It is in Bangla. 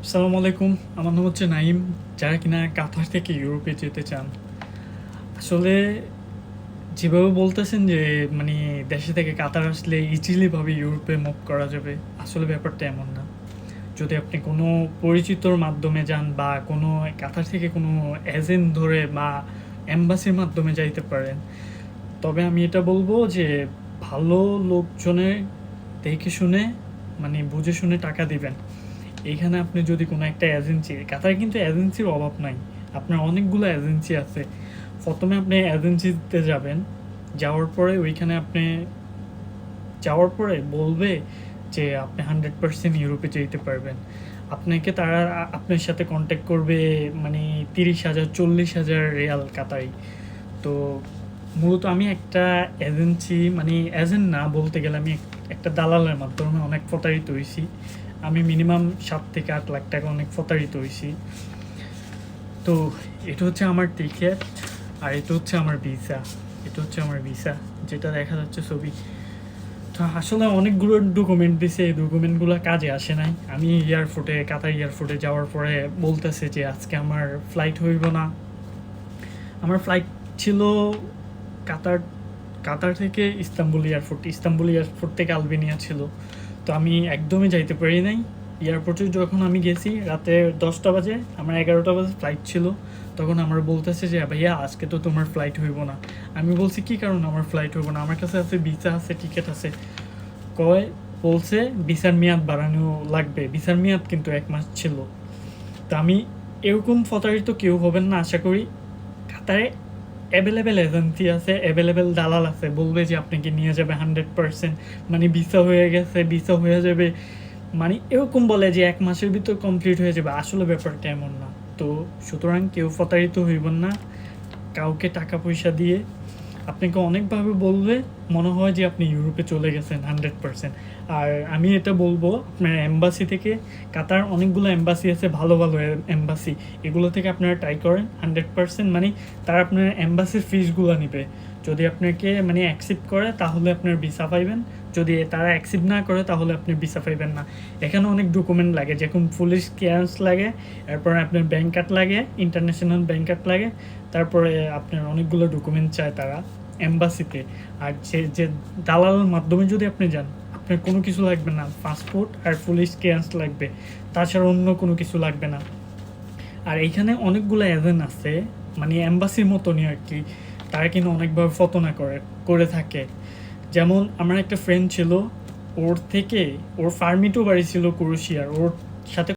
আসসালামু আলাইকুম। আমার নাম হচ্ছে নাইম। যারা কিনা কাতার থেকে ইউরোপে যেতে চান, আসলে যেভাবে বলতেছেন যে মানে দেশে থেকে কাতার আসলে ইজিলি ভাবে ইউরোপে মুভ করা যাবে, আসলে ব্যাপারটা এমন না। যদি আপনি কোনো পরিচিতর মাধ্যমে যান বা কোনো কাতার থেকে কোনো এজেন্ট ধরে বা এম্বাসির মাধ্যমে যাইতে পারেন, তবে আমি এটা বলবো যে ভালো লোকজনের দেখে শুনে মানে বুঝে শুনে টাকা দিবেন। এইখানে আপনি যদি কোনো একটা এজেন্সি, কাতারে কিন্তু এজেন্সির অভাব নাই, আপনার অনেকগুলো এজেন্সি আছে। প্রথমে আপনি এজেন্সিতে যাবেন, যাওয়ার পরে ওইখানে আপনি যাওয়ার পরে বলবে যে আপনি 100% ইউরোপে যেতে পারবেন। আপনাকে তারা আপনার সাথে কন্ট্যাক্ট করবে মানে 30,000 40,000 রিয়াল কাতারি। তো মূলত আমি একটা এজেন্সি মানে এজেন্ট না বলতে গেলে আমি একটা দালালের মাধ্যমে অনেক প্রতারিত হয়েছি। আমি মিনিমাম 7 থেকে 8 লাখ টাকা অনেক প্রতারিত হয়েছি। তো এটা হচ্ছে আমার টিকিট, আর এটা হচ্ছে আমার ভিসা। এটা হচ্ছে আমার ভিসা, যেটা দেখা যাচ্ছে ছবি। তো আসলে অনেকগুলো ডকুমেন্ট দিছে, এই ডকুমেন্টগুলো কাজে আসে নাই। আমি এয়ারপোর্টে কাতার এয়ারপোর্টে যাওয়ার পরে বলতেছে যে আজকে আমার ফ্লাইট হইব না। আমার ফ্লাইট ছিল কাতার কাতার থেকে ইস্তাম্বুল এয়ারপোর্ট থেকে আলবেনিয়া ছিল। তো আমি একদমই যাইতে পারি নাই। এয়ারপোর্টে যখন আমি গেছি রাতে 10টা বাজে, আমার 11টা বাজে ফ্লাইট ছিল। তখন আমার বলতেছে যে ভাইয়া আজকে তো তোমার ফ্লাইট হইব না। আমি বলছি কি কারণ আমার ফ্লাইট হইব না, আমার কাছে আছে ভিসা আছে টিকিট আছে। কয় বলছে ভিসার মেয়াদ বাড়ানো লাগবে, ভিসার মেয়াদ কিন্তু 1 মাস ছিল। তো আমি এরকম প্রতারিত কেউ হবেন না আশা করি। কাতারে অ্যাভেলেবেল এজেন্সি আছে, অ্যাভেলেবেল দালাল আছে, বলবে যে আপনাকে নিয়ে যাবে 100%, মানে ভিসা হয়ে গেছে, ভিসা হয়ে যাবে, মানে এরকম বলে যে 1 মাসের ভিতর কমপ্লিট হয়ে যাবে। আসলে ব্যাপারটা এমন না। তো সুতরাং কেউ প্রতারিত হইবেন না কাউকে টাকা পয়সা দিয়ে। আপনাকে অনেকভাবে বলবে, মনে হয় যে আপনি ইউরোপে চলে গেছেন 100%। আর আমি এটা বলবো আপনার এম্বাসি থেকে, কাতার অনেকগুলো এম্বাসি আছে, ভালো ভালো এম্বাসি, এগুলো থেকে আপনারা ট্রাই করেন 100%। মানে তারা আপনার এম্বাসির ফিসগুলো নেবে। যদি আপনাকে মানে অ্যাকসেপ্ট করে তাহলে আপনার ভিসা পাইবেন, যদি তারা অ্যাকসেপ্ট না করে তাহলে আপনি ভিসা পাইবেন না। এখানে অনেক ডকুমেন্ট লাগে, যেরকম পুলিশ ক্লিয়ারেন্স লাগে, এরপরে আপনার ব্যাংক কার্ড লাগে, ইন্টারন্যাশনাল ব্যাংক কার্ড লাগে, তারপরে আপনার অনেকগুলো ডকুমেন্ট চায় তারা এম্বাসিতে। আর যে দালালের মাধ্যমে যদি আপনি যান, আপনার কোনো কিছু লাগবে না, পাসপোর্ট আর পুলিশ ক্লিয়ারেন্স লাগবে, তাছাড়া অন্য কোনো কিছু লাগবে না। আর এইখানে অনেকগুলো এজেন্ট আছে, মানে এম্বাসির মতনই আর কি, তারা কিন্তু অনেকভাবে ফতনা করে থাকে। যেমন আমার একটা ফ্রেন্ড ছিল, ওর থেকে ওর ফার্মিটও বাড়ি ছিল ক্রোয়েশিয়ার, ওর সাথে